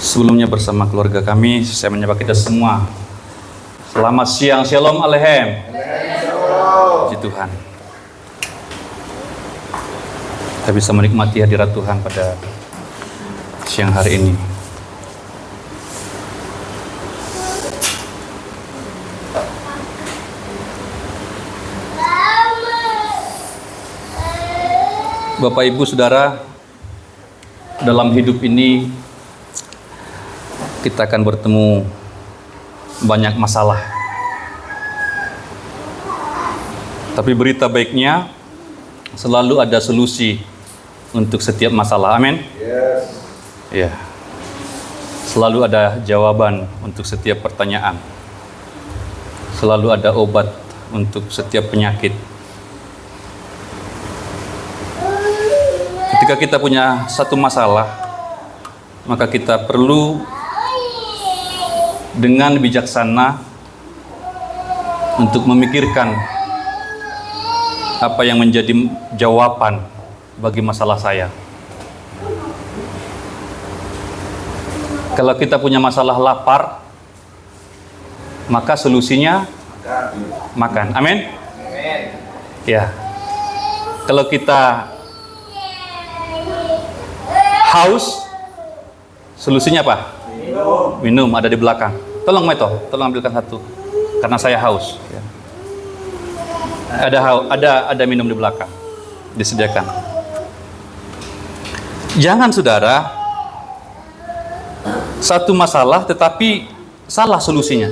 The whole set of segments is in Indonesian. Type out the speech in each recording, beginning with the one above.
Sebelumnya bersama keluarga kami, saya menyapa kita semua. Selamat siang, Shalom Alehem. Puji Tuhan. Kita bisa menikmati hadirat Tuhan pada siang hari ini. Bapak, Ibu, Saudara, dalam hidup ini kita akan bertemu banyak masalah. Tapi berita baiknya, selalu ada solusi untuk setiap masalah. Amin. Yes. Ya. Selalu ada jawaban untuk setiap pertanyaan. Selalu ada obat untuk setiap penyakit. Ketika kita punya satu masalah, maka kita perlu dengan bijaksana untuk memikirkan apa yang menjadi jawaban bagi masalah saya. Kalau kita punya masalah lapar, maka solusinya makan. Amin. Ya. Kalau kita haus, solusinya apa? Minum, ada di belakang. Tolong Meto, tolong ambilkan satu. Karena saya haus. Ya. Ada minum di belakang. Disediakan. Jangan saudara, satu masalah tetapi salah solusinya.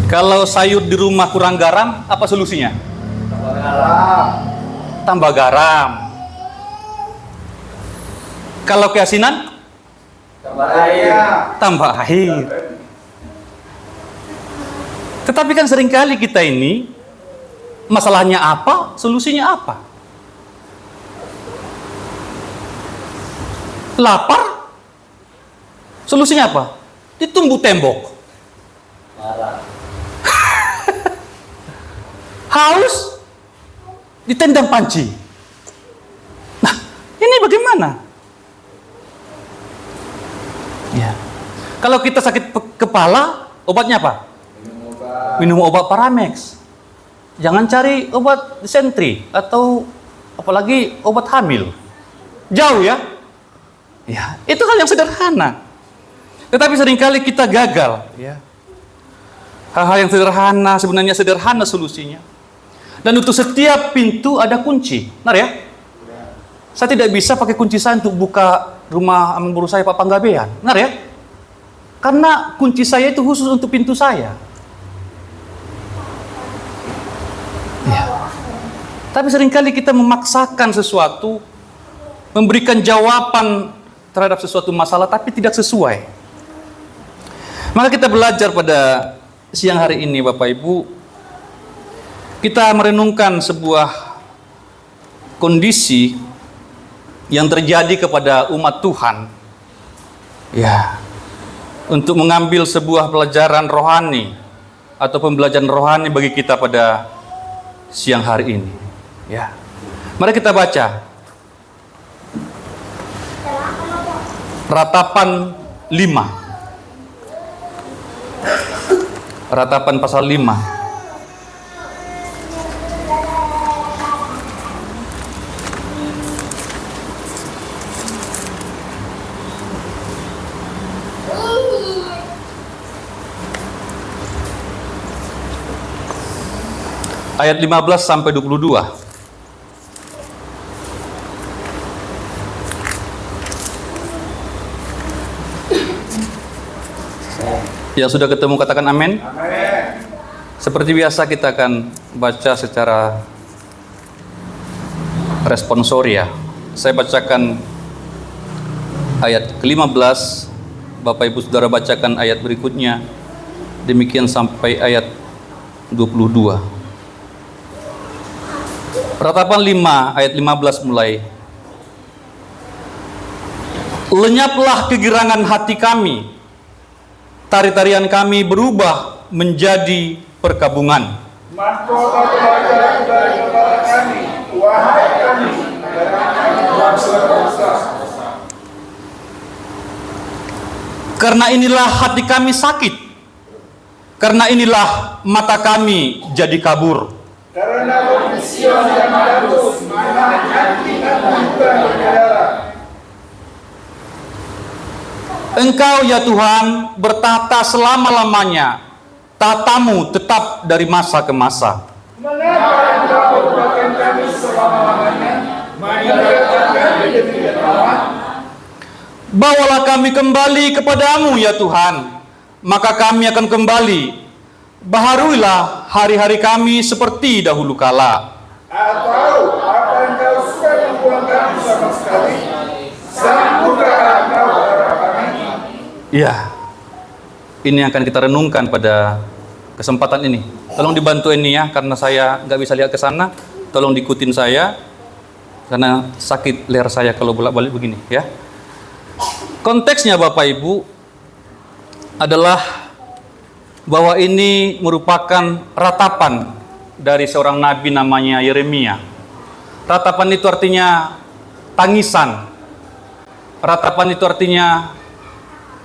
Kalau sayur di rumah kurang garam, apa solusinya? Tambah garam. Kalau keasinan? Tambah air. Tetapi kan seringkali kita ini, masalahnya apa, solusinya apa? Lapar, solusinya apa? Ditumbuh tembok. Haus, ditendang panci. Nah, ini bagaimana? Ya. Kalau kita sakit kepala, obatnya apa? Minum obat Paramex. Jangan cari obat disentri atau apalagi obat hamil. Jauh ya? Ya, itu hal yang sederhana. Tetapi seringkali kita gagal, ya. Hal-hal yang sederhana sebenarnya sederhana solusinya. Dan untuk setiap pintu ada kunci. Benar ya? Saya tidak bisa pakai kunci saya untuk buka rumah aman guru saya Pak Panggabean. Benar ya? Karena kunci saya itu khusus untuk pintu saya. Ya. Tapi seringkali kita memaksakan sesuatu, memberikan jawaban terhadap sesuatu masalah, tapi tidak sesuai. Maka kita belajar pada siang hari ini, Bapak Ibu, kita merenungkan sebuah kondisi yang terjadi kepada umat Tuhan, ya, untuk mengambil sebuah pelajaran rohani atau pembelajaran rohani bagi kita pada siang hari ini. Ya, mari kita baca Ratapan 5, Ratapan pasal 5. Ayat 15 sampai 22. Yang sudah ketemu katakan amin. Amin. Seperti biasa kita akan baca secara responsoria. Saya bacakan ayat ke-15, Bapak Ibu Saudara bacakan ayat berikutnya. Demikian sampai ayat 22. Ratapan 5 ayat 15 mulai. Lenyaplah kegirangan hati kami, tari-tarian kami berubah menjadi perkabungan. Mahkota pelajaran dari kepala kami, wahai kami, bangsa-bangsa. Karena inilah hati kami sakit, karena inilah mata kami jadi kabur. Karena Sion yang bagus, memang hati kami bukan berdarah. Engkau ya Tuhan bertahta selama-lamanya, tahtamu tetap dari masa ke masa. Mengapa Engkau melupakan kami selama-lamanya? Meninggalkan kami demikian lama. Bawalah kami kembali kepadamu ya Tuhan, maka kami akan kembali. Baharuilah hari-hari kami seperti dahulu kala. Atau apa Engkau sudah membuang kami sama sekali? Sambutlah Engkau arah kami. Ya, ini yang akan kita renungkan pada kesempatan ini. Tolong dibantu ini ya, karena saya nggak bisa lihat ke sana. Tolong diikutin saya, karena sakit leher saya kalau bolak-balik begini ya. Konteksnya Bapak Ibu adalah bahwa ini merupakan ratapan dari seorang nabi namanya Yeremia. Ratapan itu artinya tangisan. Ratapan itu artinya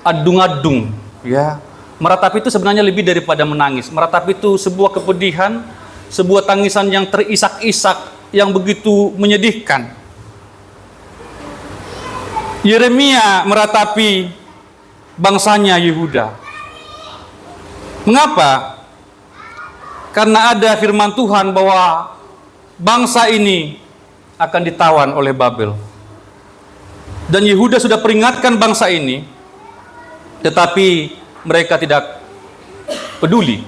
adung-adung, ya. Meratap itu sebenarnya lebih daripada menangis. Meratap itu sebuah kepedihan, sebuah tangisan yang terisak-isak, yang begitu menyedihkan. Yeremia meratapi bangsanya Yehuda. Mengapa? Karena ada firman Tuhan bahwa bangsa ini akan ditawan oleh Babel. Dan Yehuda sudah peringatkan bangsa ini, tetapi mereka tidak peduli.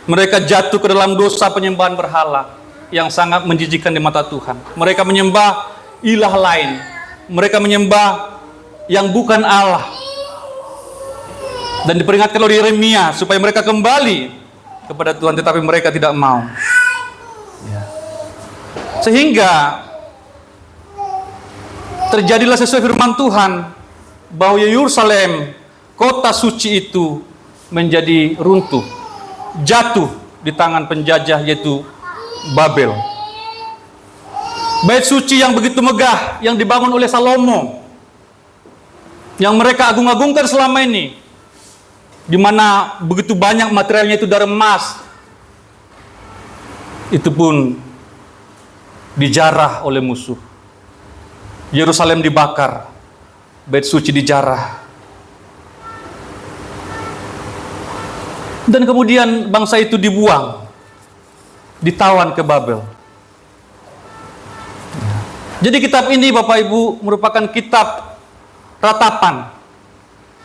Mereka jatuh ke dalam dosa penyembahan berhala yang sangat menjijikkan di mata Tuhan. Mereka menyembah ilah lain. Mereka menyembah yang bukan Allah. Dan diperingatkan oleh Yeremia supaya mereka kembali kepada Tuhan, tetapi mereka tidak mau. Sehingga terjadilah sesuai firman Tuhan bahwa Yerusalem, kota suci itu menjadi runtuh, jatuh di tangan penjajah yaitu Babel. Bait suci yang begitu megah yang dibangun oleh Salomo, yang mereka agung-agungkan selama ini, di mana begitu banyak materialnya itu dari emas, itu pun dijarah oleh musuh. Yerusalem dibakar, bait suci dijarah. Dan kemudian bangsa itu dibuang, ditawan ke Babel. Jadi kitab ini Bapak Ibu merupakan kitab ratapan.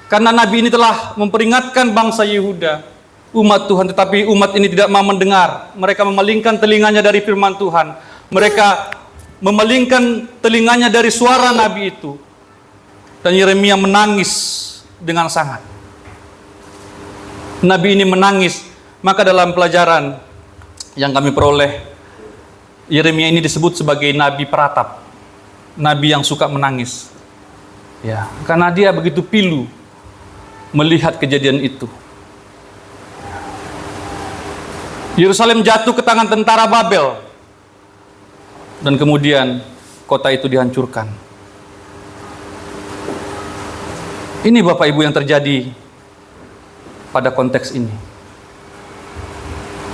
Karena Nabi ini telah memperingatkan bangsa Yehuda, umat Tuhan, tetapi umat ini tidak mau mendengar. Mereka memalingkan telinganya dari firman Tuhan. Mereka memalingkan telinganya dari suara Nabi itu. Dan Yeremia menangis dengan sangat. Nabi ini menangis. Maka dalam pelajaran yang kami peroleh, Yeremia ini disebut sebagai nabi peratap. Nabi yang suka menangis. Ya, karena dia begitu pilu melihat kejadian itu. Yerusalem jatuh ke tangan tentara Babel. Dan kemudian kota itu dihancurkan. Ini Bapak Ibu yang terjadi pada konteks ini.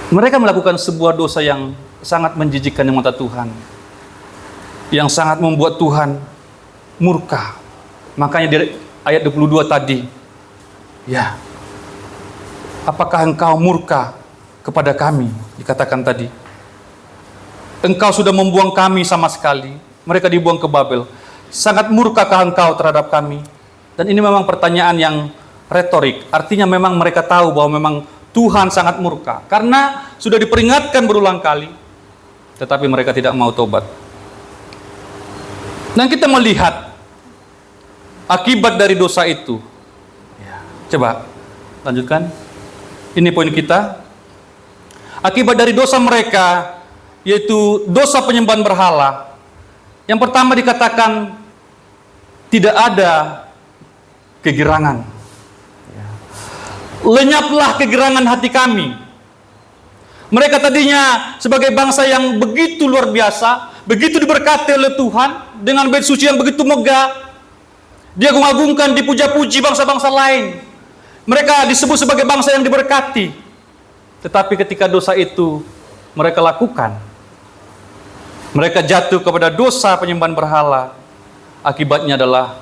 Mereka melakukan sebuah dosa yang sangat menjijikkan di mata Tuhan, yang sangat membuat Tuhan murka. Makanya di ayat 22 tadi, ya, apakah engkau murka kepada kami? Dikatakan tadi, engkau sudah membuang kami sama sekali. Mereka dibuang ke Babel. Sangat murkakah engkau terhadap kami? Dan ini memang pertanyaan yang retorik. Artinya memang mereka tahu bahwa memang Tuhan sangat murka. Karena sudah diperingatkan berulang kali, tetapi mereka tidak mau tobat. Dan kita melihat akibat dari dosa itu. Coba lanjutkan. Ini poin kita. Akibat dari dosa mereka, yaitu dosa penyembahan berhala. Yang pertama dikatakan tidak ada kegirangan. Lenyaplah kegirangan hati kami. Mereka tadinya sebagai bangsa yang begitu luar biasa, begitu diberkati oleh Tuhan, dengan bait suci yang begitu megah, diagung-agungkan, dipuja-puji bangsa-bangsa lain. Mereka disebut sebagai bangsa yang diberkati. Tetapi ketika dosa itu mereka lakukan, mereka jatuh kepada dosa penyembahan berhala. Akibatnya adalah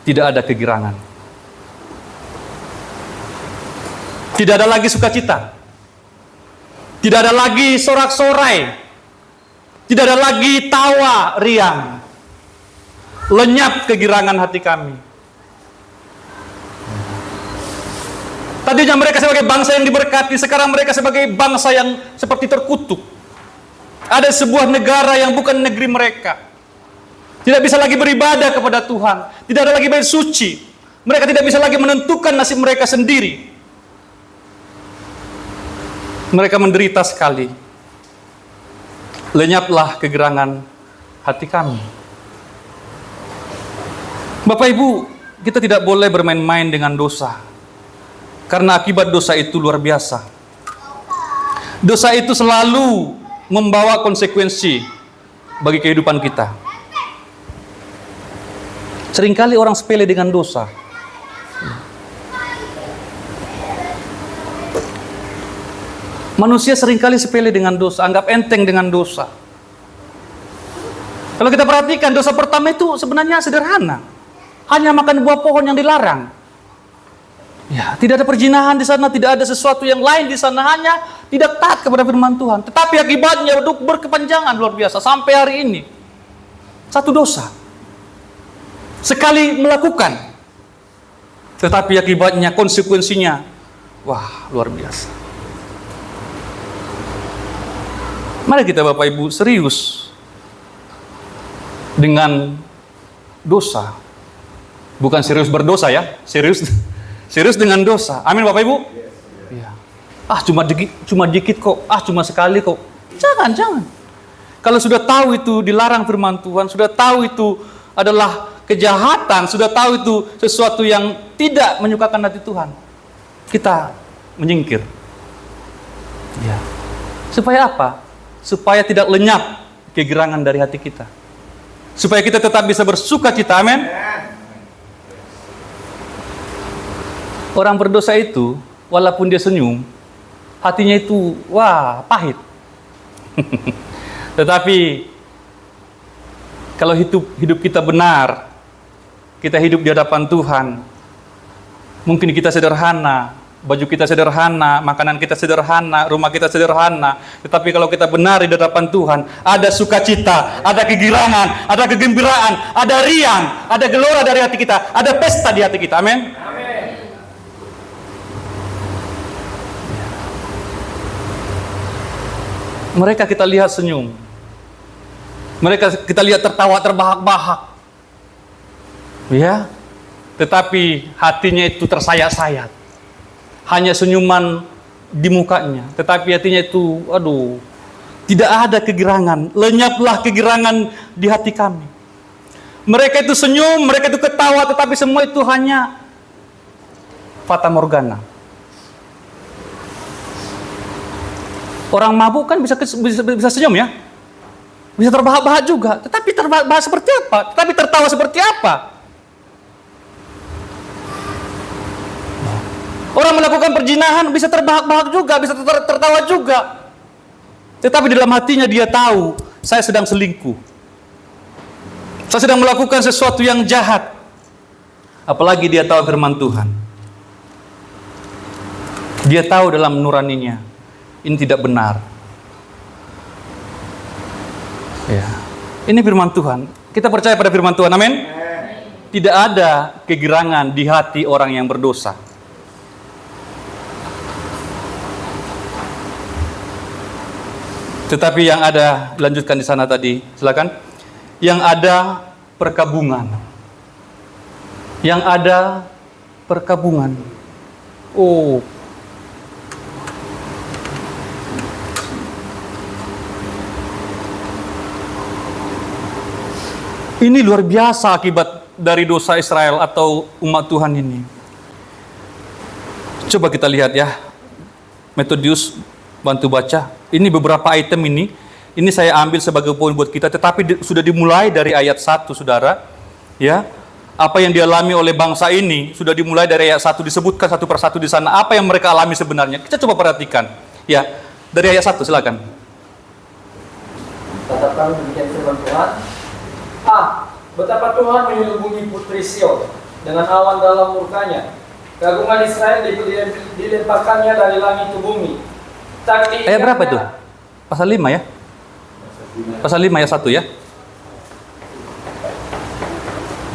tidak ada kegirangan. Tidak ada lagi sukacita. Tidak ada lagi sorak-sorai. Tidak ada lagi tawa riang. Lenyap kegirangan hati kami. Tadinya mereka sebagai bangsa yang diberkati, sekarang mereka sebagai bangsa yang seperti terkutuk. Ada sebuah negara yang bukan negeri mereka. Tidak bisa lagi beribadah kepada Tuhan. Tidak ada lagi bait suci. Mereka tidak bisa lagi menentukan nasib mereka sendiri. Mereka menderita sekali. Lenyaplah kegerangan hati kami. Bapak Ibu, kita tidak boleh bermain-main dengan dosa. Karena akibat dosa itu luar biasa. Dosa itu selalu membawa konsekuensi bagi kehidupan kita. Seringkali orang sepele dengan dosa. Manusia seringkali sepele dengan dosa, anggap enteng dengan dosa. Kalau kita perhatikan, dosa pertama itu sebenarnya sederhana. Hanya makan buah pohon yang dilarang. Ya, tidak ada perzinahan di sana, tidak ada sesuatu yang lain di sana, hanya tidak taat kepada firman Tuhan. Tetapi akibatnya berkepanjangan luar biasa sampai hari ini. Satu dosa. Sekali melakukan. Tetapi akibatnya, konsekuensinya, wah, luar biasa. Mari kita Bapak Ibu serius dengan dosa. Bukan serius berdosa ya, serius dengan dosa. Amin Bapak Ibu? Ya. Cuma dikit kok, cuma sekali kok. Jangan. Kalau sudah tahu itu dilarang firman Tuhan, sudah tahu itu adalah kejahatan, sudah tahu itu sesuatu yang tidak menyukakan hati Tuhan, kita menyingkir. Ya. Supaya apa? Supaya tidak lenyap kegirangan dari hati kita. Supaya kita tetap bisa bersuka cita. Amin. Orang berdosa itu, walaupun dia senyum, hatinya itu, wah, pahit. Tetapi, kalau hidup kita benar, kita hidup di hadapan Tuhan, mungkin kita sederhana, baju kita sederhana, makanan kita sederhana, rumah kita sederhana. Tetapi kalau kita benar di hadapan Tuhan, ada sukacita, ada kegirangan, ada kegembiraan, ada riang, ada gelora dari hati kita, ada pesta di hati kita. Amin. Mereka kita lihat senyum. Mereka kita lihat tertawa terbahak-bahak. Ya. Tetapi hatinya itu tersayat-sayat. Hanya senyuman di mukanya. Tetapi hatinya itu, tidak ada kegirangan. Lenyaplah kegirangan di hati kami. Mereka itu senyum, mereka itu ketawa, tetapi semua itu hanya fata morgana. Orang mabuk kan bisa senyum ya, bisa terbahak-bahak juga. Tetapi terbahak seperti apa? Tetapi tertawa seperti apa? Orang melakukan perzinahan bisa terbahak-bahak juga, bisa tertawa juga. Tetapi dalam hatinya dia tahu, saya sedang selingkuh. Saya sedang melakukan sesuatu yang jahat. Apalagi dia tahu firman Tuhan. Dia tahu dalam nuraninya, ini tidak benar. Ya. Ini firman Tuhan. Kita percaya pada firman Tuhan. Amin. Tidak ada kegirangan di hati orang yang berdosa. Tetapi yang ada, lanjutkan di sana tadi, silakan. Yang ada perkabungan. Yang ada perkabungan. Oh. Ini luar biasa akibat dari dosa Israel atau umat Tuhan ini. Coba kita lihat ya. Metodius bantu baca. Ini beberapa item ini saya ambil sebagai poin buat kita, tetapi sudah dimulai dari ayat 1, Saudara. Ya. Apa yang dialami oleh bangsa ini sudah dimulai dari ayat 1, disebutkan satu persatu di sana apa yang mereka alami sebenarnya. Kita coba perhatikan. Ya, dari ayat 1 silakan. Katakan demikian firman Tuhan. Betapa Tuhan menyelubungi putri Sion dengan awan dalam murkanya. Keagungan Israel dilemparkannya dari langit ke bumi. Ayat berapa itu? Pasal 5 ya? Pasal 5 ayat 1 ya?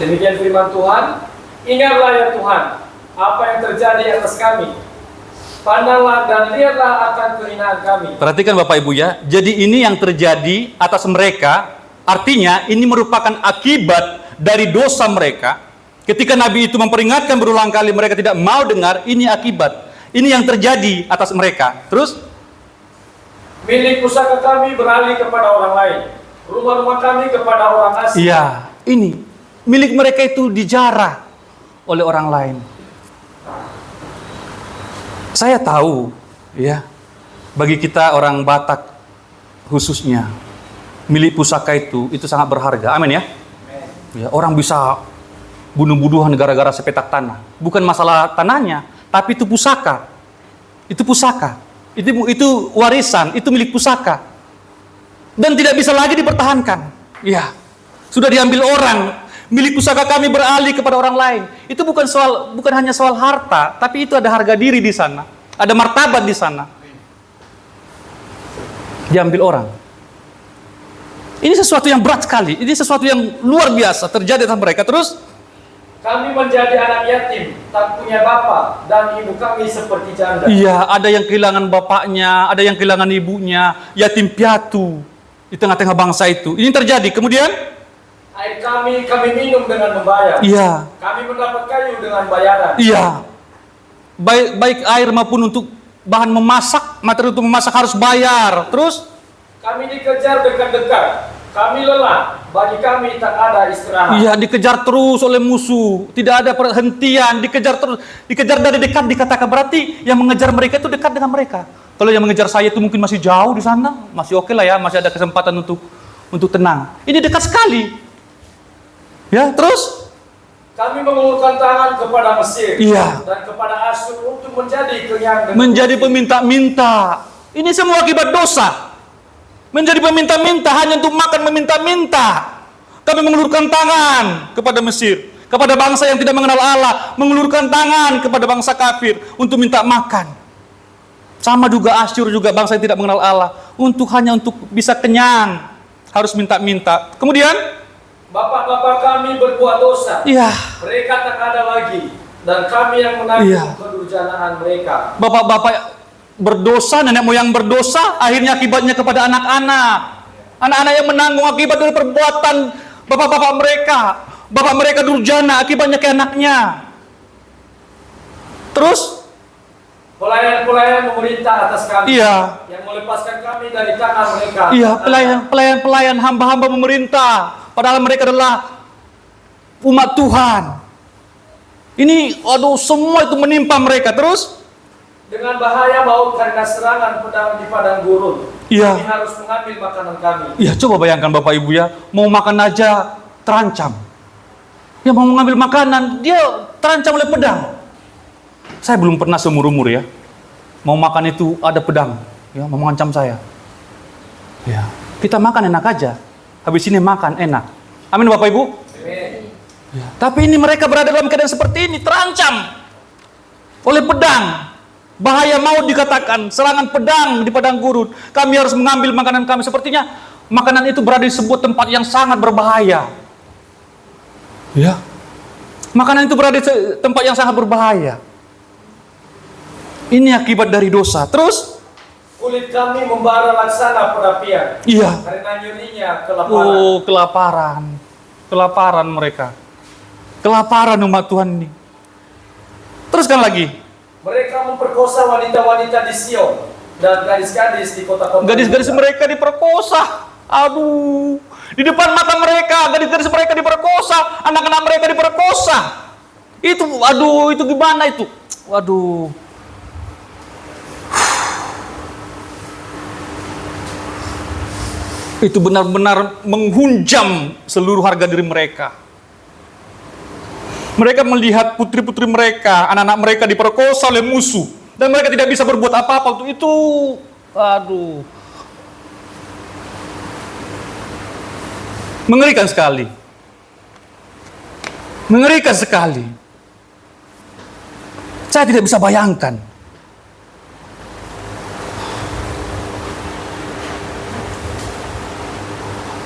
Demikian firman Tuhan. Ingatlah ya Tuhan, apa yang terjadi atas kami. Pandanglah dan lihatlah akan kehinaan kami. Perhatikan Bapak Ibu ya. Jadi ini yang terjadi atas mereka. Artinya ini merupakan akibat dari dosa mereka. Ketika Nabi itu memperingatkan berulang kali mereka tidak mau dengar, ini akibat. Ini yang terjadi atas mereka. Terus? Milik pusaka kami beralih kepada orang lain. Rumah-rumah kami kepada orang asing. Iya, ini. Milik mereka itu dijarah oleh orang lain. Saya tahu, ya, bagi kita orang Batak khususnya, milik pusaka itu sangat berharga. Amin ya? Ya, orang bisa bunuh-bunuhan gara-gara sepetak tanah. Bukan masalah tanahnya, tapi itu pusaka. Itu pusaka. Itu warisan, itu milik pusaka. Dan tidak bisa lagi dipertahankan. Ya, sudah diambil orang. Milik pusaka kami beralih kepada orang lain. Itu bukan hanya soal harta, tapi itu ada harga diri di sana. Ada martabat di sana. Diambil orang. Ini sesuatu yang berat sekali. Ini sesuatu yang luar biasa terjadi atas mereka. Terus? Kami menjadi anak yatim, tak punya bapa, dan ibu kami seperti janda. Iya, ada yang kehilangan bapaknya, ada yang kehilangan ibunya, yatim piatu di tengah-tengah bangsa itu. Ini terjadi. Kemudian? Air kami minum dengan membayar. Iya. Kami mendapat kayu dengan bayaran. Iya. Baik air maupun untuk bahan memasak, materi untuk memasak harus bayar. Terus? Kami dikejar dekat-dekat. Kami lelah. Bagi kami tak ada istirahat. Iya, dikejar terus oleh musuh. Tidak ada perhentian, dikejar terus. Dikejar dari dekat dikatakan, berarti yang mengejar mereka itu dekat dengan mereka. Kalau yang mengejar saya itu mungkin masih jauh di sana, masih oke lah ya, masih ada kesempatan untuk tenang. Ini dekat sekali. Ya, terus? Kami mengulurkan tangan kepada Mesir. Iya. Dan kepada Asyur untuk menjadi kenyang. Menjadi peminta-minta. Ini semua akibat dosa. Menjadi peminta-minta hanya untuk makan meminta-minta. Kami mengulurkan tangan kepada Mesir, kepada bangsa yang tidak mengenal Allah, mengulurkan tangan kepada bangsa kafir untuk minta makan. Sama juga Asyur juga bangsa yang tidak mengenal Allah, hanya untuk bisa kenyang harus minta-minta. Kemudian bapak-bapak kami berbuat dosa. Iya. Mereka tak ada lagi, dan kami yang menanggung kedurjanaan mereka. Bapak-bapak berdosa, nenek moyang berdosa, akhirnya akibatnya kepada anak-anak. Anak-anak yang menanggung akibat dari perbuatan bapak-bapak mereka. Bapak mereka durjana, akibatnya ke anaknya. Terus? Pelayan-pelayan pemerintah atas kami. Iya. Yang melepaskan kami dari tangan mereka. Iya, pelayan-pelayan, hamba-hamba pemerintah. Padahal mereka adalah umat Tuhan. Ini, semua itu menimpa mereka. Terus? Dengan bahaya maut karena serangan pedang di padang gurun. Iya. Kami harus mengambil makanan kami. Iya, coba bayangkan Bapak Ibu ya, mau makan aja terancam. Ya mau mengambil makanan, dia terancam oleh pedang. Saya belum pernah seumur-umur ya, mau makan itu ada pedang, ya mau mengancam saya. Ya, kita makan enak aja, habis ini makan enak. Amin Bapak Ibu. Amin. Ya, tapi ini mereka berada dalam keadaan seperti ini, terancam oleh pedang. Bahaya maut dikatakan, serangan pedang di padang gurun. Kami harus mengambil makanan kami. Sepertinya makanan itu berada di sebuah tempat yang sangat berbahaya. Ya, makanan itu berada di tempat yang sangat berbahaya. Ini akibat dari dosa. Terus? Kulit kami membara laksana perapian. Iya. Karena nyerinya kelaparan. Oh, kelaparan. Kelaparan mereka. Kelaparan umat Tuhan ini. Teruskan lagi. Mereka memperkosa wanita-wanita di Sion dan gadis-gadis di kota-kota. Gadis-gadis mereka diperkosa. Aduh. Di depan mata mereka, gadis-gadis mereka diperkosa. Anak-anak mereka diperkosa. Itu, itu gimana itu? Waduh. itu benar-benar menghunjam seluruh harga diri mereka. Mereka melihat putri-putri mereka, anak-anak mereka diperkosa oleh musuh, dan mereka tidak bisa berbuat apa-apa untuk itu. Aduh, mengerikan sekali. Mengerikan sekali. Saya tidak bisa bayangkan.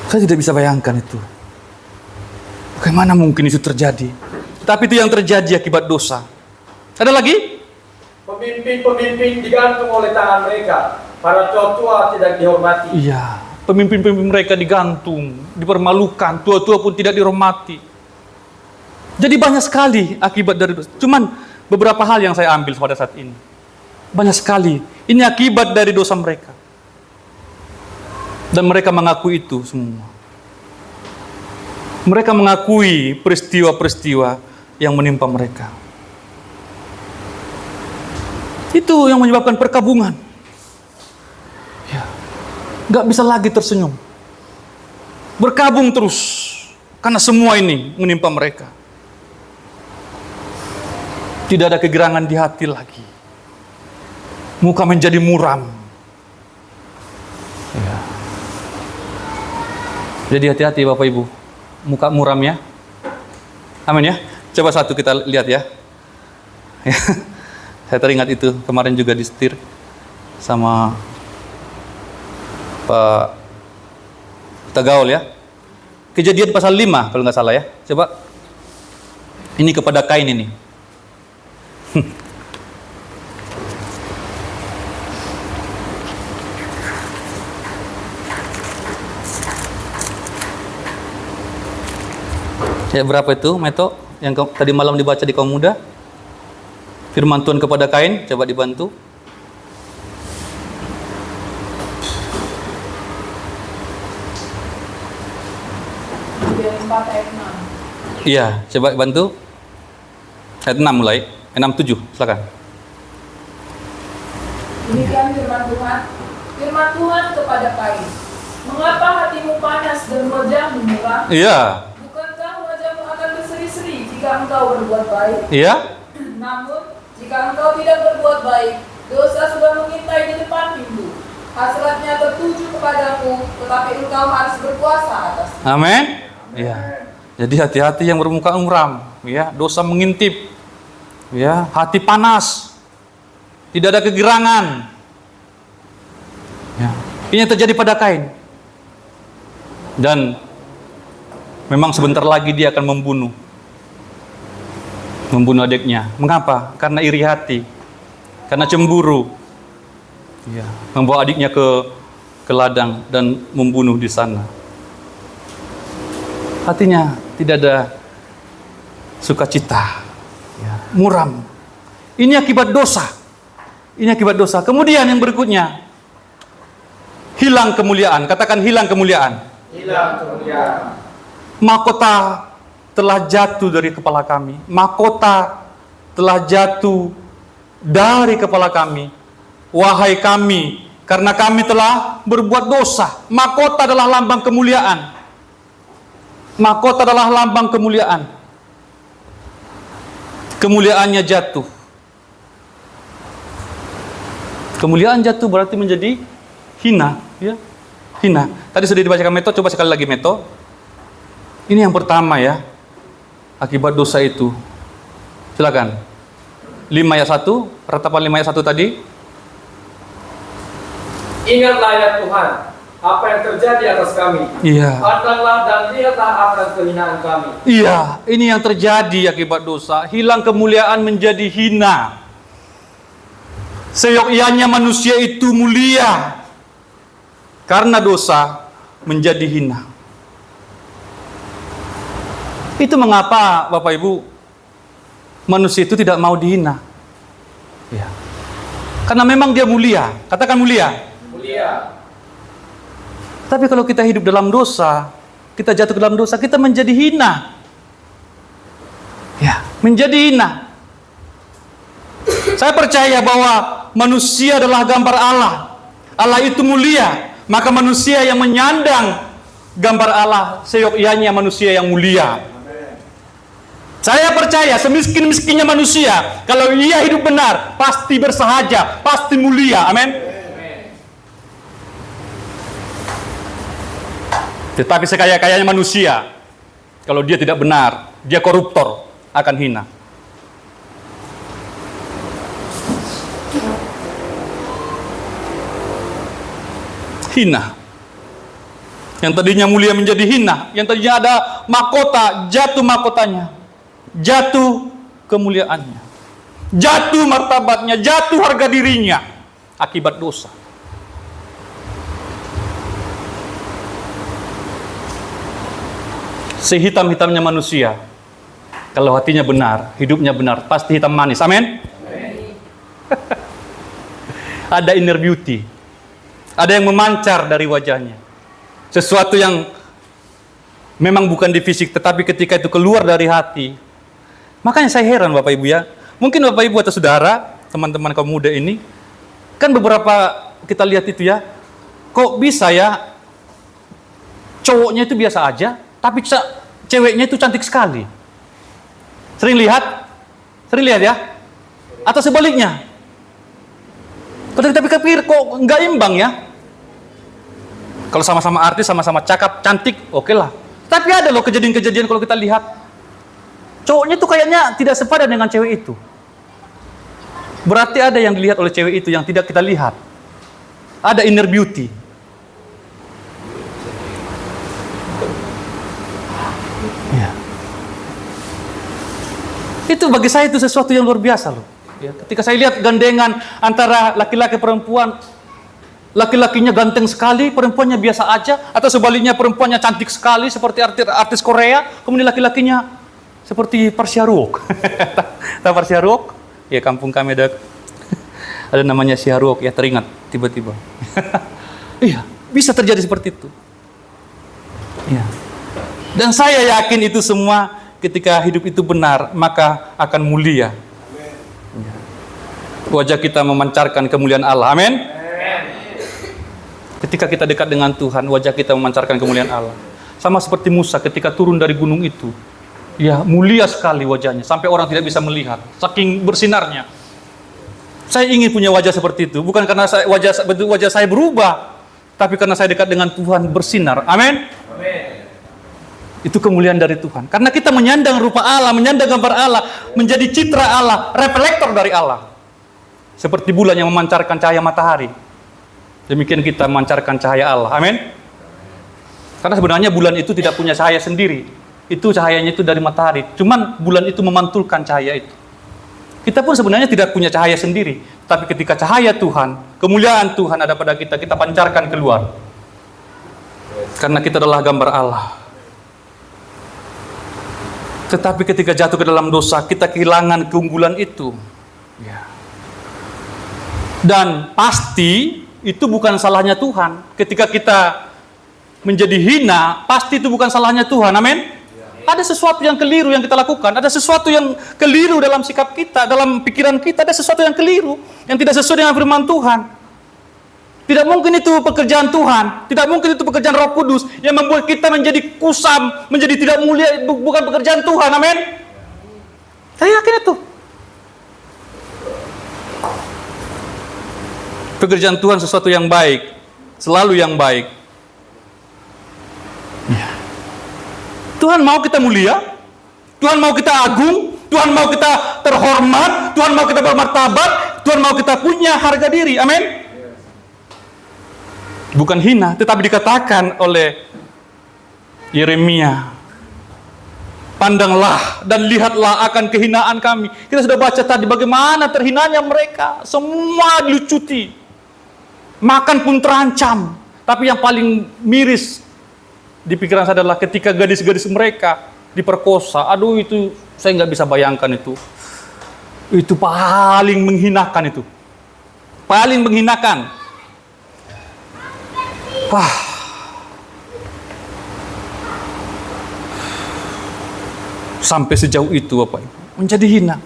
Saya tidak bisa bayangkan itu. Bagaimana mungkin itu terjadi? Tapi itu yang terjadi akibat dosa. Ada lagi? Pemimpin-pemimpin digantung oleh tangan mereka. Para tua-tua tidak dihormati. Iya, pemimpin-pemimpin mereka digantung, dipermalukan, tua-tua pun tidak dihormati. Jadi banyak sekali akibat dari dosa. Cuman beberapa hal yang saya ambil pada saat ini. Banyak sekali. Ini akibat dari dosa mereka. Dan mereka mengakui itu semua. Mereka mengakui peristiwa-peristiwa yang menimpa mereka. Itu yang menyebabkan perkabungan. Ya, nggak bisa lagi tersenyum. Berkabung terus karena semua ini menimpa mereka. Tidak ada kegerangan di hati lagi. Muka menjadi muram. Ya. Jadi hati-hati Bapak Ibu. Muka muram ya. Amin ya. Coba satu kita lihat ya. Saya teringat itu kemarin juga disetir sama Pak Tagaul ya. Kejadian pasal 5 kalau nggak salah ya. Coba. Ini kepada Kain ini. Ya berapa itu Meto yang tadi malam dibaca di kaum muda? Firman Tuhan kepada Kain, coba dibantu. Iya, coba bantu. Ayat 6 mulai, 6-7, silakan. Demikian firman Tuhan. Firman Tuhan kepada Kain. Mengapa hatimu panas dan wajahmu murah? Iya. Bukankah wajahmu akan berseri-seri jika engkau berbuat baik? Iya. Namun, jika engkau tidak berbuat baik, dosa sudah mengintai di depan pintu. Hasratnya tertuju kepadamu, tetapi engkau harus berpuasa atasnya. Amin. Iya. Jadi hati-hati yang bermuka muram, ya, dosa mengintip. Ya, hati panas. Tidak ada kegerangan. Ya. Ini yang terjadi pada Kain. Dan memang sebentar lagi dia akan membunuh adiknya. Mengapa? Karena iri hati, karena cemburu. Ya, membawa adiknya ke ladang dan membunuh di sana. Hatinya tidak ada sukacita, ya, muram. Ini akibat dosa. Ini akibat dosa. Kemudian yang berikutnya, hilang kemuliaan. Katakan hilang kemuliaan. Hilang kemuliaan. Mahkota telah jatuh dari kepala kami. Mahkota telah jatuh dari kepala kami. Wahai kami, karena kami telah berbuat dosa. Mahkota adalah lambang kemuliaan. Mahkota adalah lambang kemuliaan. Kemuliaannya jatuh. Kemuliaan jatuh berarti menjadi hina, ya. Hina. Tadi sudah dibacakan Meto, coba sekali lagi Meto. Ini yang pertama ya, akibat dosa itu. Silakan. 5 ayat 1, ratapan 5 ayat 1 tadi. Ingatlah ya Tuhan, apa yang terjadi atas kami. Iya. Pandanglah dan lihatlah akan kehinaan kami. Iya, ini yang terjadi akibat dosa. Hilang kemuliaan menjadi hina. Seyogyanya manusia itu mulia. Karena dosa menjadi hina. Itu mengapa Bapak Ibu, manusia itu tidak mau dihina. Ya. Karena memang dia mulia. Katakan mulia. Mulia. Tapi kalau kita hidup dalam dosa, kita jatuh ke dalam dosa, kita menjadi hina. Ya, menjadi hina. Saya percaya bahwa manusia adalah gambar Allah. Allah itu mulia. Maka manusia yang menyandang gambar Allah, seyogyanya manusia yang mulia. Saya percaya semiskin-miskinnya manusia, kalau ia hidup benar, pasti bersahaja, pasti mulia. Amin. Tetapi sekaya-kayanya manusia, kalau dia tidak benar, dia koruptor, akan hina. Hina. Yang tadinya mulia menjadi hina, yang tadinya ada mahkota, jatuh mahkotanya, jatuh kemuliaannya, jatuh martabatnya, jatuh harga dirinya akibat dosa. Sehitam-hitamnya manusia, kalau hatinya benar, hidupnya benar, pasti hitam manis. Amin. Ada inner beauty, ada yang memancar dari wajahnya. Sesuatu yang memang bukan di fisik, tetapi ketika itu keluar dari hati. Makanya saya heran Bapak Ibu ya. Mungkin Bapak Ibu atau saudara, teman-teman kaum muda ini, kan beberapa kita lihat itu ya, kok bisa ya cowoknya itu biasa aja, tapi ceweknya itu cantik sekali. Sering lihat? Sering lihat ya? Atau sebaliknya? Kalau kita pikir kok nggak imbang ya? Kalau sama-sama artis, sama-sama cakep, cantik, oke lah. Tapi ada loh kejadian-kejadian kalau kita lihat, cowoknya tuh kayaknya tidak sepadan dengan cewek itu. Berarti ada yang dilihat oleh cewek itu yang tidak kita lihat. Ada inner beauty. Ya. Itu bagi saya itu sesuatu yang luar biasa loh. Ya, ketika saya lihat gandengan antara laki-laki perempuan, laki-lakinya ganteng sekali, perempuannya biasa aja, atau sebaliknya perempuannya cantik sekali seperti artis Korea, kemudian laki-lakinya seperti Park Syahrukh. Tahu Park Syahrukh? Ya, kampung kami ada namanya Syahrukh, ya teringat tiba-tiba. Iya, bisa terjadi seperti itu. Ya. Dan saya yakin itu semua ketika hidup itu benar, maka akan mulia. Ya. Wajah kita memancarkan kemuliaan Allah. Amin. Ketika kita dekat dengan Tuhan, wajah kita memancarkan kemuliaan Allah. Sama seperti Musa ketika turun dari gunung itu. Ya, mulia sekali wajahnya, sampai orang tidak bisa melihat, saking bersinarnya. Saya ingin punya wajah seperti itu, bukan karena wajah saya berubah, tapi karena saya dekat dengan Tuhan bersinar. Amin. Itu kemuliaan dari Tuhan. Karena kita menyandang rupa Allah, menyandang gambar Allah, menjadi citra Allah, reflektor dari Allah. Seperti bulan yang memancarkan cahaya matahari. Demikian kita memancarkan cahaya Allah. Amin. Karena sebenarnya bulan itu tidak punya cahaya sendiri. Itu cahayanya itu dari matahari. Cuman bulan itu memantulkan cahaya itu. Kita pun sebenarnya tidak punya cahaya sendiri. Tapi ketika cahaya Tuhan, kemuliaan Tuhan ada pada kita, kita pancarkan keluar. Karena kita adalah gambar Allah. Tetapi ketika jatuh ke dalam dosa, kita kehilangan keunggulan itu. Ya. Dan pasti itu bukan salahnya Tuhan. Ketika kita menjadi hina, pasti itu bukan salahnya Tuhan. Amin. Ada sesuatu yang keliru yang kita lakukan. Ada sesuatu yang keliru dalam sikap kita, dalam pikiran kita. Ada sesuatu yang keliru, yang tidak sesuai dengan firman Tuhan. Tidak mungkin itu pekerjaan Tuhan. Tidak mungkin itu pekerjaan Roh Kudus yang membuat kita menjadi kusam, menjadi tidak mulia. Bukan pekerjaan Tuhan. Amin. Saya yakin itu. Pekerjaan Tuhan sesuatu yang baik, selalu yang baik. Ya. Tuhan mau kita mulia, Tuhan mau kita agung, Tuhan mau kita terhormat, Tuhan mau kita bermartabat, Tuhan mau kita punya harga diri. Amin. Bukan hina, tetapi dikatakan oleh Yeremia, pandanglah dan lihatlah akan kehinaan kami. Kita sudah baca tadi bagaimana terhinanya mereka, semua dilucuti. Makan pun terancam. Tapi yang paling miris di pikiran saya adalah ketika gadis-gadis mereka diperkosa. Aduh, itu saya nggak bisa bayangkan itu. Itu paling menghinakan itu. Paling menghinakan. Sampai sejauh itu Bapak Ibu. Menjadi hina.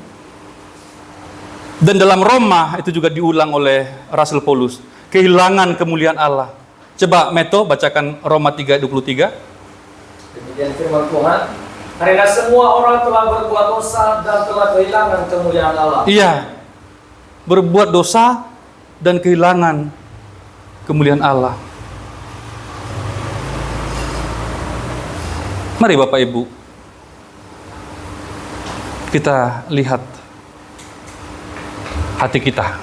Dan dalam Roma itu juga diulang oleh Rasul Paulus. Kehilangan kemuliaan Allah. Coba Meto bacakan Roma 3:23. Demikian firman Tuhan. Karena semua orang telah berbuat dosa dan telah kehilangan kemuliaan Allah. Iya. Berbuat dosa dan kehilangan kemuliaan Allah. Mari Bapak Ibu, kita lihat hati kita.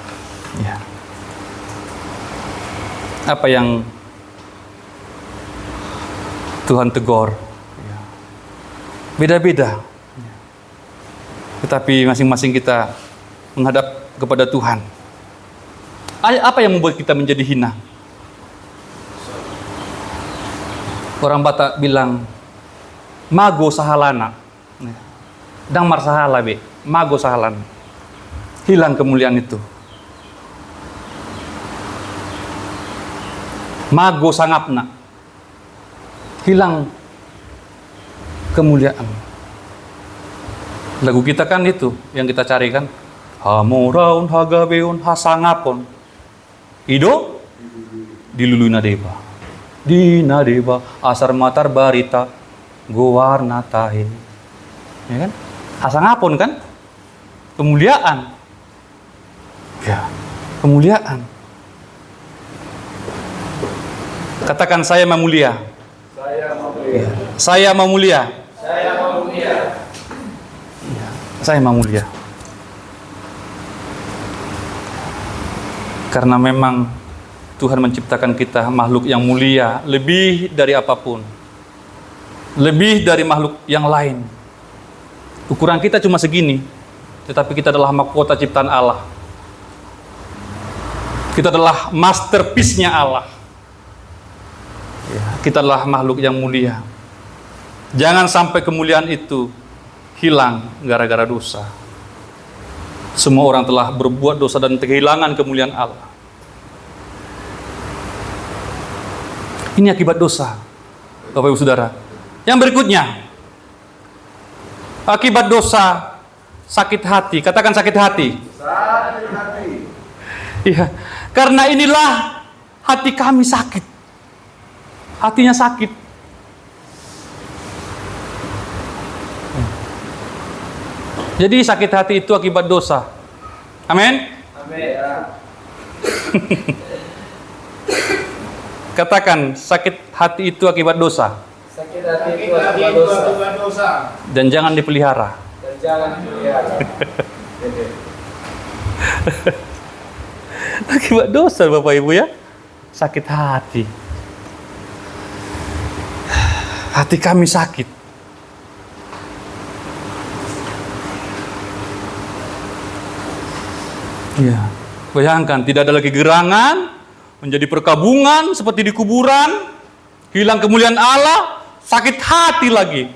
Ya. Apa yang Tuhan tegur. Ya. Beda-beda. Ya. Tetapi masing-masing kita menghadap kepada Tuhan. Apa yang membuat kita menjadi hina? Orang Batak bilang, mago sahalana. Dangmar sahala be, mago sahalan. Hilang kemuliaan itu. Mago sangapna. Hilang kemuliaan. Lagu kita kan itu yang kita cari kan. Hamoraun hagabeun hasangapon. Ido diluluna deba. Dina deba asar matar barita gowarna tahe. Ya kan? Hasangapon kan? Kemuliaan. Ya, kemuliaan. Katakan saya memulia. Saya memulia. Saya memulia. Saya memulia. Ya, saya memulia. Karena memang Tuhan menciptakan kita makhluk yang mulia, lebih dari apapun. Lebih dari makhluk yang lain. Ukuran kita cuma segini, tetapi kita adalah mahkota ciptaan Allah. Kita adalah masterpiece-nya Allah. Ya, kita adalah makhluk yang mulia. Jangan sampai kemuliaan itu hilang gara-gara dosa. Semua orang telah berbuat dosa dan kehilangan kemuliaan Allah. Ini akibat dosa, Bapak Ibu Saudara. Yang berikutnya, akibat dosa, sakit hati. Katakan sakit hati. Sakit hati. Iya, karena inilah hati kami sakit. Hatinya sakit. Jadi sakit hati itu akibat dosa. Amin. Amin. Katakan sakit hati itu akibat dosa. Sakit hati itu akibat dosa. Dan jangan dipelihara. Dan jangan dipelihara. Akibat dosa Bapak Ibu ya. Sakit hati. Hati kami sakit. Ya, bayangkan tidak ada lagi gerangan, menjadi perkabungan seperti di kuburan, hilang kemuliaan Allah, sakit hati lagi.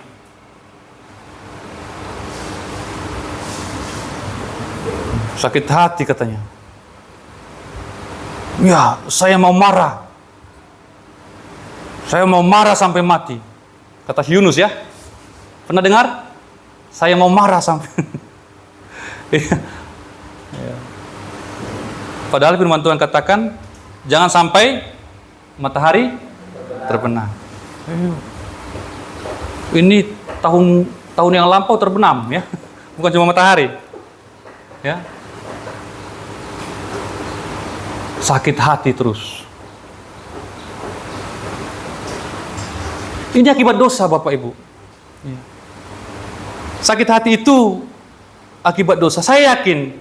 Sakit hati katanya. Ya, saya mau marah. Saya mau marah sampai mati. Kata Yunus ya. Pernah dengar? Saya mau marah sampai. Padahal firman Tuhan katakan, jangan sampai matahari terbenam. Ini tahun yang lampau terbenam ya, bukan cuma matahari. Ya. Sakit hati terus. Ini akibat dosa Bapak Ibu. Ya. Sakit hati itu akibat dosa. Saya yakin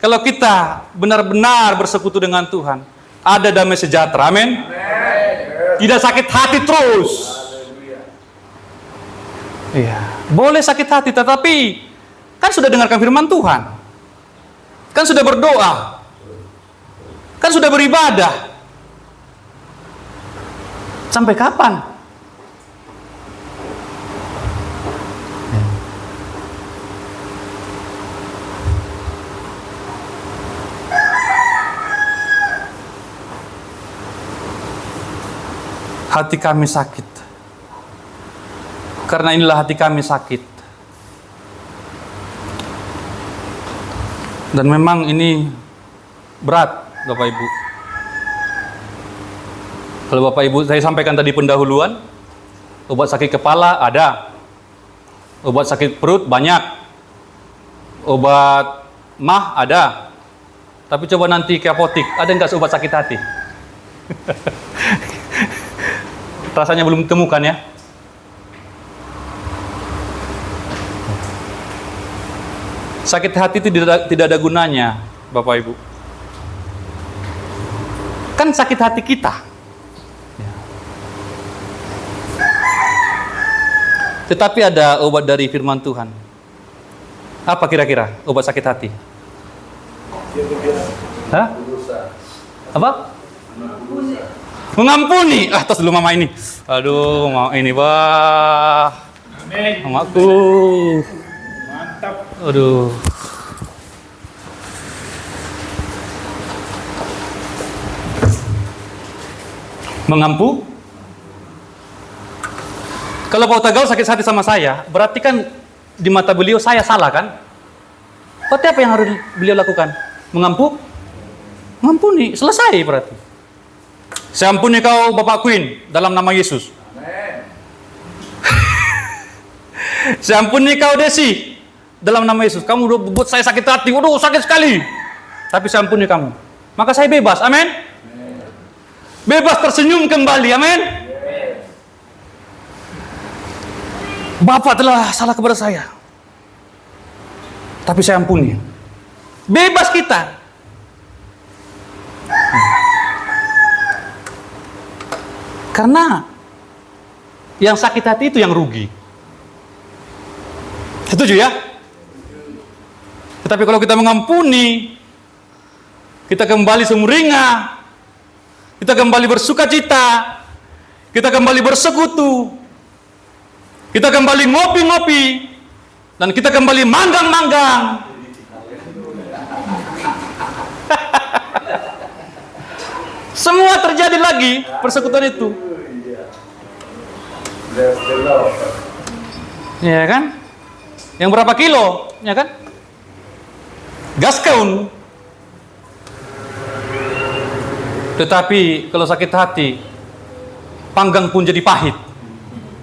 kalau kita benar-benar bersekutu dengan Tuhan, ada damai sejahtera. Amin. Tidak sakit hati terus. Iya, boleh sakit hati, tetapi kan sudah dengarkan firman Tuhan, kan sudah berdoa, kan sudah beribadah. Sampai kapan? Hati kami sakit. Karena inilah hati kami sakit. Dan memang ini berat, Bapak Ibu. Kalau Bapak Ibu saya sampaikan tadi pendahuluan, obat sakit kepala ada, obat sakit perut banyak, obat mah ada. Tapi coba nanti ke apotik, ada nggak obat sakit hati? Rasanya belum temukan ya. Sakit hati itu tidak ada gunanya, Bapak Ibu. Kan sakit hati kita. Tetapi ada obat dari firman Tuhan. Apa kira-kira obat sakit hati? Hah? Apa? Mengampuni. Ah, tos dulu mama ini. Aduh, mau ini, bah. Mamaku. Mantap. Aduh. Mengampu. Kalau Pak Utagaul sakit hati sama saya, berarti kan di mata beliau saya salah kan? Berarti apa yang harus beliau lakukan? Mengampuni, selesai berarti. Saya ampuni kau Bapak Queen dalam nama Yesus. Saya ampuni kau Desi dalam nama Yesus. Kamu udah buat saya sakit hati, waduh sakit sekali. Tapi saya ampuni kamu. Maka saya bebas, amin. Bebas tersenyum kembali, amin. Bapak telah salah kepada saya, tapi saya ampuni. Bebas kita. Karena yang sakit hati itu yang rugi. Setuju ya? Tetapi kalau kita mengampuni, kita kembali sumringah, kita kembali bersukacita, kita kembali bersekutu, kita kembali ngopi-ngopi, dan kita kembali manggang-manggang. Semua terjadi lagi persekutuan itu. Ya kan? Yang berapa kilo? Ya kan? Gaskaun. Tetapi kalau sakit hati, panggang pun jadi pahit.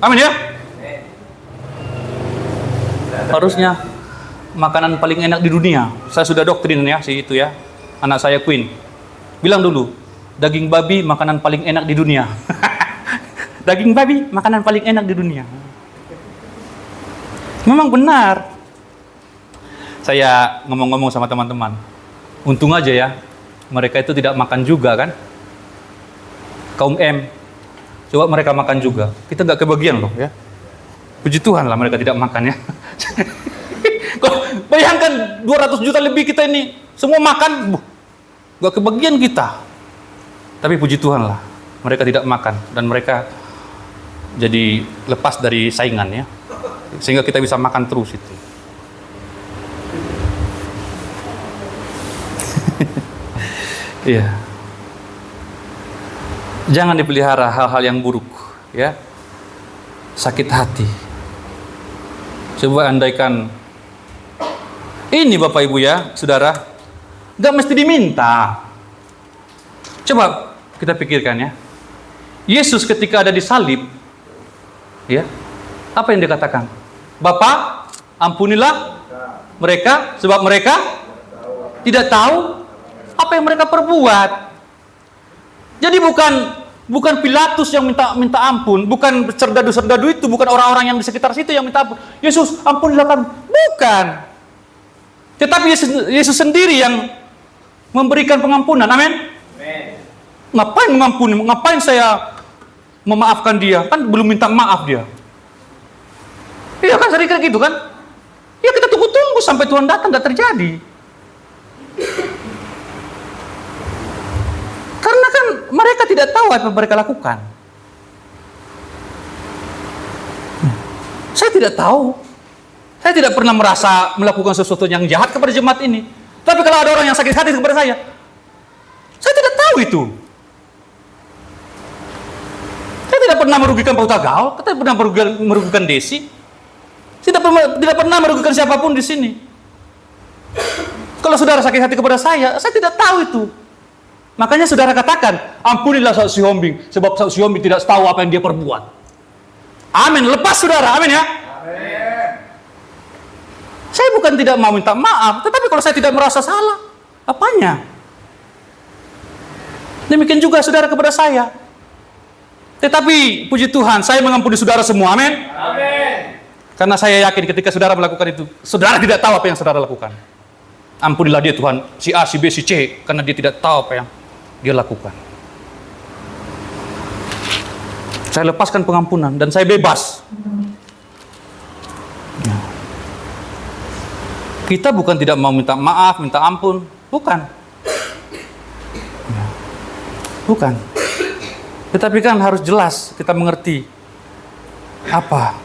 Amin ya? Harusnya makanan paling enak di dunia. Saya sudah doktrin ya si itu ya. Anak saya Queen. Bilang dulu, daging babi makanan paling enak di dunia. Daging babi makanan paling enak di dunia. Memang benar. Saya ngomong-ngomong sama teman-teman. Untung aja ya, mereka itu tidak makan juga kan. Kaum M, coba mereka makan juga. Kita nggak kebagian loh ya. Puji Tuhan lah mereka tidak makan ya. Bayangkan 200 juta lebih kita ini semua makan, nggak kebagian kita. Tapi puji Tuhan lah mereka tidak makan dan mereka jadi lepas dari saingan ya, sehingga kita bisa makan terus itu. Iya. Jangan dipelihara hal-hal yang buruk ya. Sakit hati. Coba andaikan ini Bapak Ibu ya, Saudara, gak mesti diminta. Coba kita pikirkan ya. Yesus ketika ada di salib, ya, apa yang dia katakan? Bapa, ampunilah mereka, sebab mereka tidak tahu apa yang mereka perbuat. Jadi bukan Pilatus yang minta ampun, bukan serdadu-serdadu itu, bukan orang-orang yang di sekitar situ yang minta ampun. Yesus, ampunilah kami. Bukan. Tetapi Yesus sendiri yang memberikan pengampunan. Amin. Ngapain mengampuni? Ngapain saya memaafkan dia? Kan belum minta maaf dia. Iya kan, sering gitu kan? Ya kita tunggu sampai Tuhan datang, gak terjadi. Karena kan mereka tidak tahu apa yang mereka lakukan. Saya tidak tahu. Saya tidak pernah merasa melakukan sesuatu yang jahat kepada jemaat ini. Tapi kalau ada orang yang sakit hati kepada saya tidak tahu itu. Saya tidak pernah merugikan Pak Utagaul, saya tidak pernah merugikan Desi. Saya tidak pernah merugikan siapapun di sini. Kalau saudara sakit hati kepada saya tidak tahu itu. Makanya saudara katakan, ampunilah saksi Hombing, sebab saksi Hombing tidak tahu apa yang dia perbuat. Amin. Lepas saudara, amin ya. Amin. Saya bukan tidak mau minta maaf, tetapi kalau saya tidak merasa salah, apanya? Demikian juga saudara kepada saya. Tetapi puji Tuhan, saya mengampuni saudara semua, amin. Amin. Karena saya yakin ketika saudara melakukan itu, saudara tidak tahu apa yang saudara lakukan. Ampunilah dia Tuhan, si A, si B, si C, karena dia tidak tahu apa yang dia lakukan. Saya lepaskan pengampunan dan saya bebas. Ya. Kita bukan tidak mau minta maaf, minta ampun, bukan. Ya. Bukan. Tetapi kan harus jelas kita mengerti apa.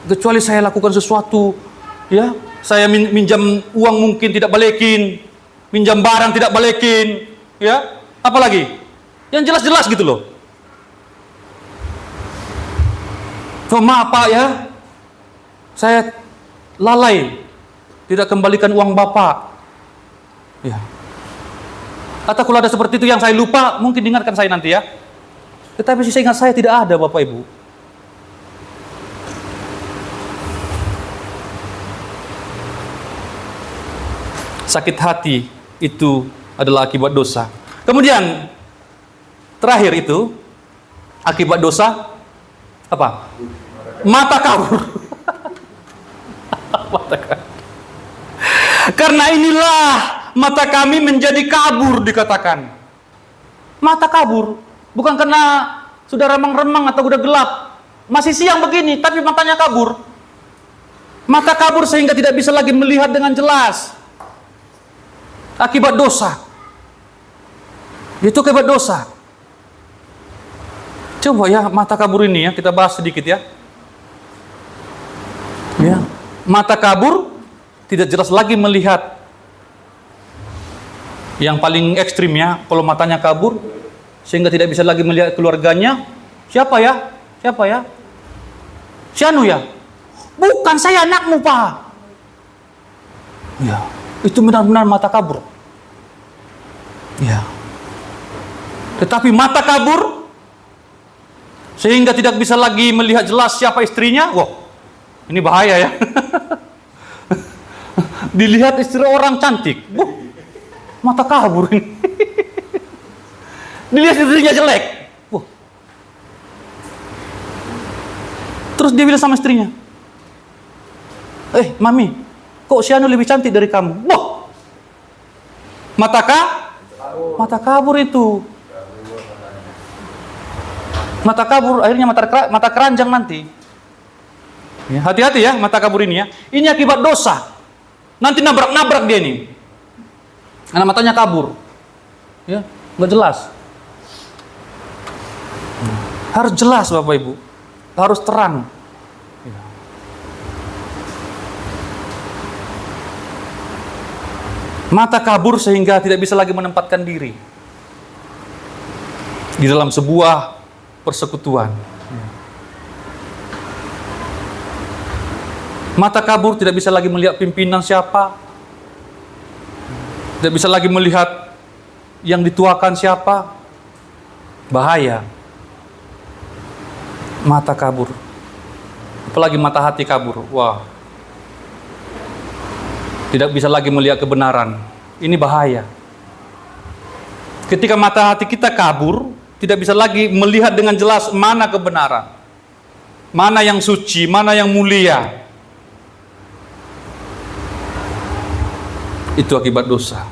Kecuali saya lakukan sesuatu, ya, saya minjam uang mungkin tidak balikin, minjam barang tidak balikin, ya, apalagi yang jelas-jelas gitu loh. Oh, maaf Pak ya, saya lalai tidak kembalikan uang Bapak, ya. Atau kalau ada seperti itu yang saya lupa, mungkin dengarkan saya nanti ya. Tetapi seingat saya tidak ada Bapak Ibu. Sakit hati itu adalah akibat dosa. Kemudian terakhir itu akibat dosa apa? Mata kabur. Mata kabur. Karena inilah mata kami menjadi kabur dikatakan. Mata kabur bukan karena sudah remang-remang atau udah gelap. Masih siang begini tapi matanya kabur. Mata kabur sehingga tidak bisa lagi melihat dengan jelas. Akibat dosa. Itu akibat dosa. Coba ya mata kabur ini ya kita bahas sedikit ya. Ya, mata kabur tidak jelas lagi melihat. Yang paling ekstrim ya, kalau matanya kabur sehingga tidak bisa lagi melihat keluarganya. Siapa ya? Siapa ya? Si Anu ya? Bukan, saya anakmu Pak. Ya. Itu benar-benar mata kabur. Ya. Tetapi mata kabur sehingga tidak bisa lagi melihat jelas siapa istrinya. Wah, ini bahaya ya. Dilihat istri orang cantik. Mata kabur ini. Dilihat istrinya jelek. Wah. Terus dia bilang sama istrinya, Mami, kok si Anu lebih cantik dari kamu? Wah. Mata kabur itu. Mata kabur, akhirnya mata keranjang nanti. Ya, hati-hati ya mata kabur ini ya. Ini akibat dosa. Nanti nabrak-nabrak dia nih. Karena matanya kabur. Ya, nggak jelas. Harus jelas Bapak Ibu. Harus terang. Mata kabur sehingga tidak bisa lagi menempatkan diri di dalam sebuah persekutuan. Mata kabur tidak bisa lagi melihat pimpinan siapa, tidak bisa lagi melihat yang dituakan siapa. Bahaya. Mata kabur, apalagi mata hati kabur. Wah. Tidak bisa lagi melihat kebenaran. Ini bahaya. Ketika mata hati kita kabur, tidak bisa lagi melihat dengan jelas mana kebenaran, mana yang suci, mana yang mulia. Itu akibat dosa.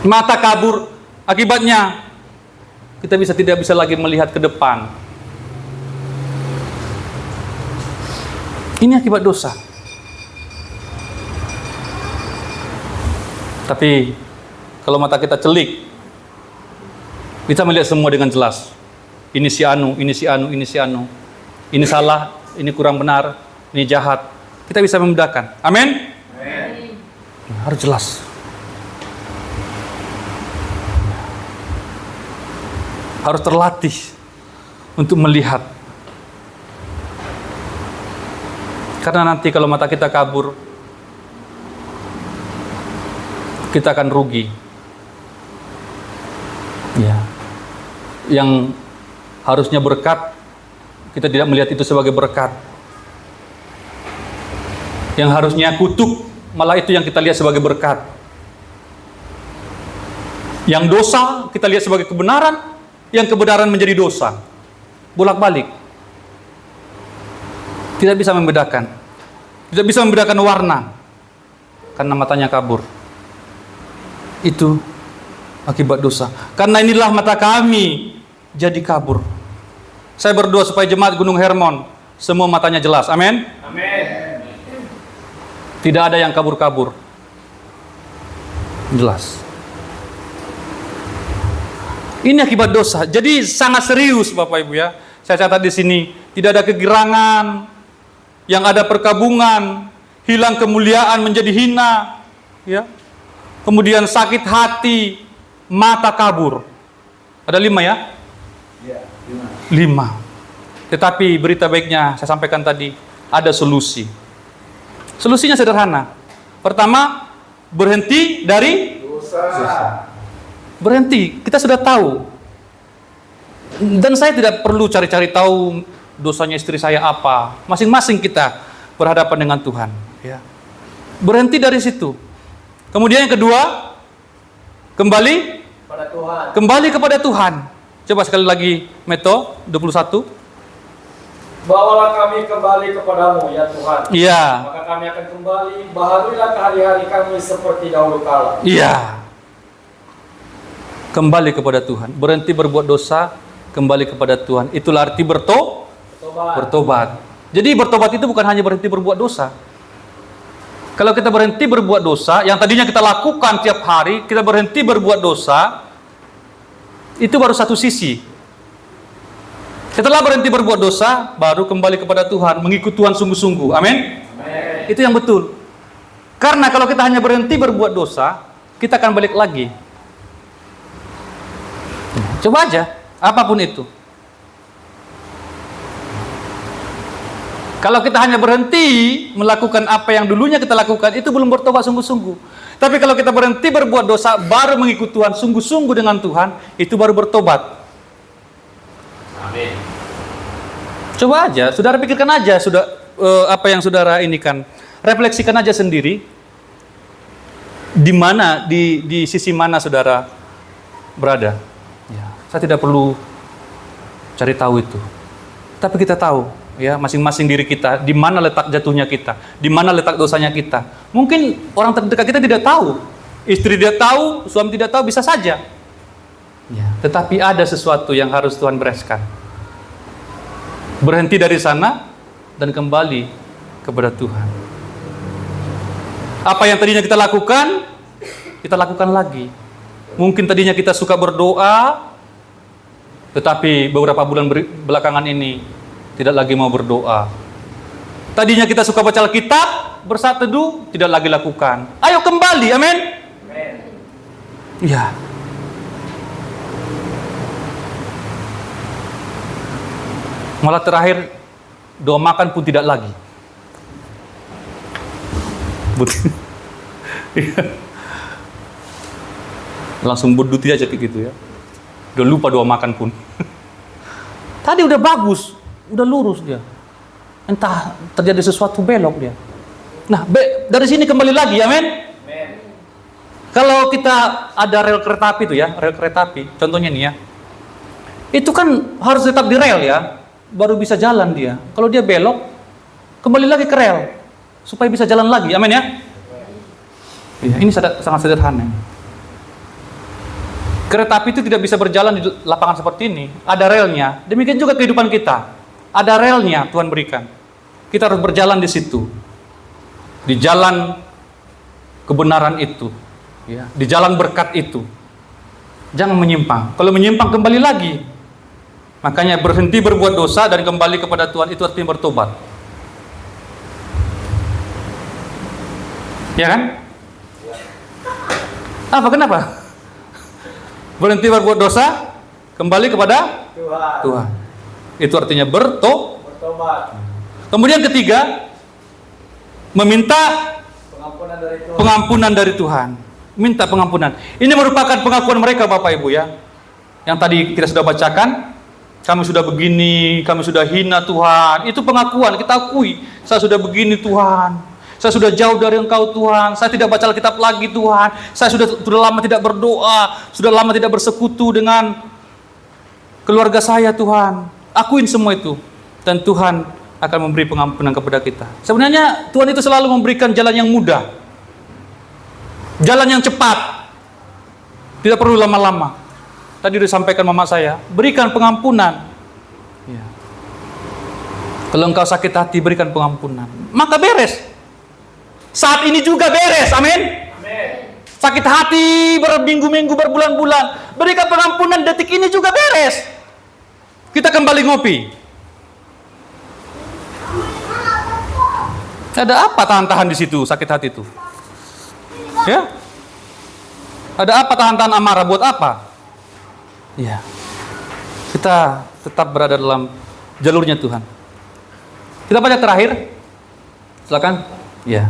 Mata kabur, akibatnya kita tidak bisa lagi melihat ke depan. Ini akibat dosa. Tapi kalau mata kita celik, kita melihat semua dengan jelas. Ini si Anu, ini si Anu, ini si Anu. Ini salah, ini kurang benar, ini jahat. Kita bisa membedakan. Amin? Amin. Harus jelas. Harus terlatih untuk melihat. Karena nanti kalau mata kita kabur, kita akan rugi. Ya. Yang harusnya berkat, kita tidak melihat itu sebagai berkat. Yang harusnya kutuk, malah itu yang kita lihat sebagai berkat. Yang dosa, kita lihat sebagai kebenaran, yang kebenaran menjadi dosa. Bolak-balik. Tidak bisa membedakan. Tidak bisa membedakan warna. Karena matanya kabur. Itu akibat dosa. Karena inilah mata kami jadi kabur. Saya berdoa supaya jemaat Gunung Hermon semua matanya jelas. Amin. Amin. Tidak ada yang kabur-kabur. Jelas. Ini akibat dosa. Jadi sangat serius Bapak Ibu ya. Saya catat di sini, tidak ada kegirangan, yang ada perkabungan, hilang kemuliaan menjadi hina, ya. Kemudian sakit hati, mata kabur. Ada 5 ya? Ya, 5. Tetapi berita baiknya saya sampaikan tadi, ada solusi. Solusinya sederhana. Pertama, berhenti dari dosa. berhenti. Kita sudah tahu. Dan saya tidak perlu cari-cari tahu dosanya istri saya apa. Masing-masing kita berhadapan dengan Tuhan. Ya. Berhenti dari situ. Kemudian yang kedua, kembali Pada Tuhan. kembali kepada Tuhan. Coba sekali lagi, Meto 21. Bawalah kami kembali kepadamu ya Tuhan. Iya. Maka kami akan kembali, baharuilah hari-hari kami seperti dahulu kala. Iya. Kembali kepada Tuhan. Berhenti berbuat dosa, kembali kepada Tuhan. Itulah arti bertobat. Jadi bertobat itu bukan hanya berhenti berbuat dosa. Kalau kita berhenti berbuat dosa, yang tadinya kita lakukan tiap hari, kita berhenti berbuat dosa, itu baru satu sisi. Setelah berhenti berbuat dosa, baru kembali kepada Tuhan, mengikut Tuhan sungguh-sungguh. Amin? Amin. Itu yang betul. Karena kalau kita hanya berhenti berbuat dosa, kita akan balik lagi. Coba aja, apapun itu. Kalau kita hanya berhenti melakukan apa yang dulunya kita lakukan, itu belum bertobat sungguh-sungguh. Tapi kalau kita berhenti berbuat dosa, baru mengikut Tuhan sungguh-sungguh dengan Tuhan, itu baru bertobat. Amin. Coba aja, saudara pikirkan aja, apa yang saudara ini kan, refleksikan aja sendiri. Di mana, di sisi mana saudara berada. Ya, saya tidak perlu cari tahu itu. Tapi kita tahu, ya, masing-masing diri kita, di mana letak jatuhnya kita, di mana letak dosanya kita. Mungkin orang terdekat kita tidak tahu, istri tidak tahu, suami tidak tahu, bisa saja. Ya, tetapi ada sesuatu yang harus Tuhan bereskan. Berhenti dari sana dan kembali kepada Tuhan. Apa yang tadinya kita lakukan lagi. Mungkin tadinya kita suka berdoa, tetapi beberapa bulan belakangan ini tidak lagi mau berdoa. Tadinya kita suka baca Alkitab, bersaat teduh, tidak lagi lakukan. Ayo kembali, amin? Amin. Ya. Malah terakhir, doa makan pun tidak lagi. Betul. Langsung berduti aja kayak gitu ya. Udah lupa doa makan pun. Tadi udah bagus, udah lurus dia. Entah terjadi sesuatu belok dia. Nah, dari sini kembali lagi, amin? Amin. Kalau kita ada rel kereta api itu ya, rel kereta api, contohnya nih ya. Itu kan harus tetap di rel ya. Baru bisa jalan dia. Kalau dia belok, kembali lagi ke rel supaya bisa jalan lagi. Amin ya? Ya, ini sangat sederhana. Kereta api itu tidak bisa berjalan di lapangan seperti ini. Ada relnya. Demikian juga kehidupan kita. Ada relnya Tuhan berikan. Kita harus berjalan di situ. Di jalan kebenaran itu. Ya, di jalan berkat itu. Jangan menyimpang. Kalau menyimpang kembali lagi. Makanya berhenti berbuat dosa dan kembali kepada Tuhan itu artinya bertobat. Ya kan? Apa? Kenapa? Berhenti berbuat dosa, kembali kepada Tuhan. Itu artinya Bertobat. Kemudian ketiga, meminta Pengampunan dari Tuhan. pengampunan dari Tuhan. Minta pengampunan. Ini merupakan pengakuan mereka Bapak Ibu ya. Yang tadi kita sudah bacakan, kami sudah begini, kami sudah hina Tuhan. Itu pengakuan, kita akui, saya sudah begini Tuhan. Saya sudah jauh dari Engkau Tuhan. Saya tidak baca Alkitab lagi Tuhan. Saya sudah lama tidak berdoa, sudah lama tidak bersekutu dengan keluarga saya Tuhan. Akuin semua itu. Dan Tuhan akan memberi pengampunan kepada kita. Sebenarnya Tuhan itu selalu memberikan jalan yang mudah. Jalan yang cepat. Tidak perlu lama-lama. Tadi sudah disampaikan mama saya, berikan pengampunan. Ya. Kalau engkau sakit hati, berikan pengampunan. Maka beres. Saat ini juga beres, amin. Sakit hati berminggu-minggu, berbulan-bulan, berikan pengampunan detik ini juga beres. Kita kembali ngopi. Ada apa tahan-tahan di situ sakit hati itu? Ya? Ada apa tahan-tahan amarah buat apa? Ya. Kita tetap berada dalam jalurnya Tuhan. Kita baca terakhir. Silakan. Ya.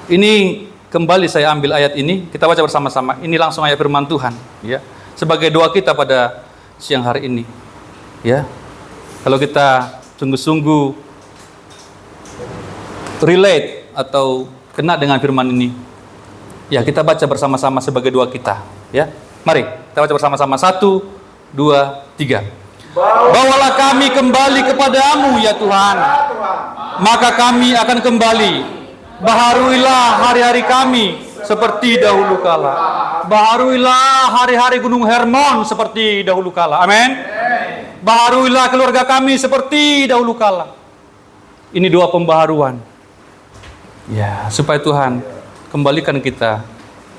Ini kembali saya ambil ayat ini, kita baca bersama-sama. Ini langsung ayat firman Tuhan, ya. Sebagai doa kita pada siang hari ini. Ya. Kalau kita sungguh-sungguh relate atau kena dengan firman ini, ya kita baca bersama-sama sebagai doa kita, ya. Mari kita baca bersama-sama. 1, 2, 3. Bawalah kami kembali kepadamu ya Tuhan, maka kami akan kembali. Baharuilah hari-hari kami seperti dahulu kala. Baharuilah hari-hari Gunung Hermon seperti dahulu kala. Amin. Baharuilah keluarga kami seperti dahulu kala. Ini doa pembaharuan. Ya, supaya Tuhan kembalikan kita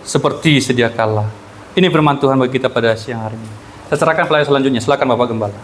seperti sedia kala. Ini firman Tuhan bagi kita pada siang hari ini. Saya serahkan pelayan selanjutnya. Silakan Bapak Gembala.